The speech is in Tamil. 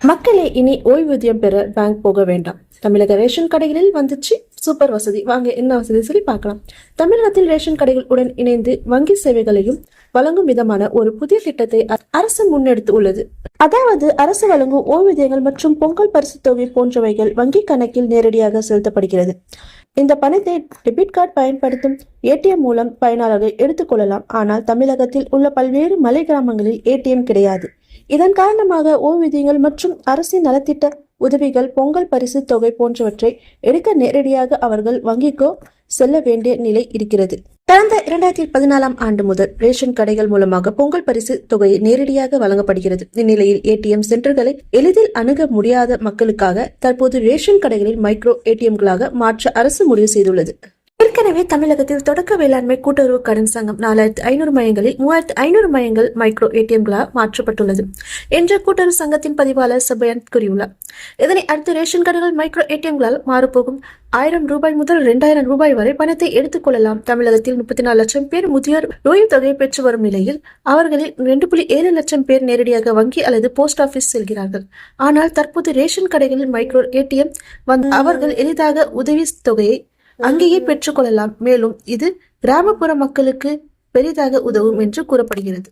மக்களே இனி ஓய்வூதியம் பெற பேங்க் போக வேண்டாம். தமிழக ரேஷன் கடைகளில் வந்துச்சு சூப்பர் வசதி. வாங்க என்ன வசதி சொல்லி பார்க்கலாம். தமிழகத்தில் ரேஷன் கடைகள் உடன் இணைந்து வங்கி சேவைகளையும் வழங்கும் விதமான ஒரு புதிய திட்டத்தை அரசு முன்னெடுத்து உள்ளது. அதாவது அரசு வழங்கும் ஓய்வூதியங்கள் மற்றும் பொங்கல் பரிசு தொகை போன்றவைகள் வங்கி கணக்கில் நேரடியாக செலுத்தப்படுகிறது. இந்த பணத்தை டெபிட் கார்டு பயன்படுத்தும் ஏடிஎம் மூலம் பயனாளர்கள் எடுத்துக்கொள்ளலாம். ஆனால் தமிழகத்தில் உள்ள பல்வேறு மலை கிராமங்களில் ஏடிஎம் கிடையாது. இதன் காரணமாக ஓய்வூதியங்கள் மற்றும் அரசின் நலத்திட்ட உதவிகள், பொங்கல் பரிசு தொகை போன்றவற்றை எடுக்க நேரடியாக அவர்கள் வங்கிக்கோ செல்ல வேண்டிய நிலை இருக்கிறது. கடந்த 2014 ஆண்டு முதல் ரேஷன் கடைகள் மூலமாக பொங்கல் பரிசு தொகை நேரடியாக வழங்கப்படுகிறது. இந்நிலையில் ஏடிஎம் சென்டர்களை எளிதில் அணுக முடியாத மக்களுக்காக தற்போது ரேஷன் கடைகளில் மைக்ரோ ஏடிஎம்களாக மாற்ற அரசு முடிவு செய்துள்ளது. ஏற்கனவே தமிழகத்தில் தொடக்க வேளாண்மை கூட்டுறவு கடன் சங்கம் 4500 மையங்களில் 3500 மையங்கள் மைக்ரோ ஏடிஎம்களாக மாற்றப்பட்டுள்ளது என்ற கூட்டுறவு சங்கத்தின் பதிவாளர் சபயன் கூறியுள்ளார். இதனை அடுத்து ரேஷன் கடைகள் மைக்ரோ ஏடிஎம்களால் மாறப்போகும். 1000 ரூபாய் முதல் 2000 ரூபாய் வரை பணத்தை எடுத்துக் கொள்ளலாம். தமிழகத்தில் 34 லட்சம் பேர் முதியோர் ஓய்வு தொகையை பெற்று வரும் நிலையில் அவர்களில் 2.7 லட்சம் பேர் நேரடியாக வங்கி அல்லது போஸ்ட் ஆபீஸ் செல்கிறார்கள். ஆனால் தற்போது ரேஷன் கடைகளில் மைக்ரோ ஏடிஎம் வந்து அவர்கள் எளிதாக உதவி தொகையை அங்கேயே பெற்றுக்கொள்ளலாம். மேலும் இது கிராமப்புற மக்களுக்கு பெரிதாக உதவும் என்று கூறப்படுகிறது.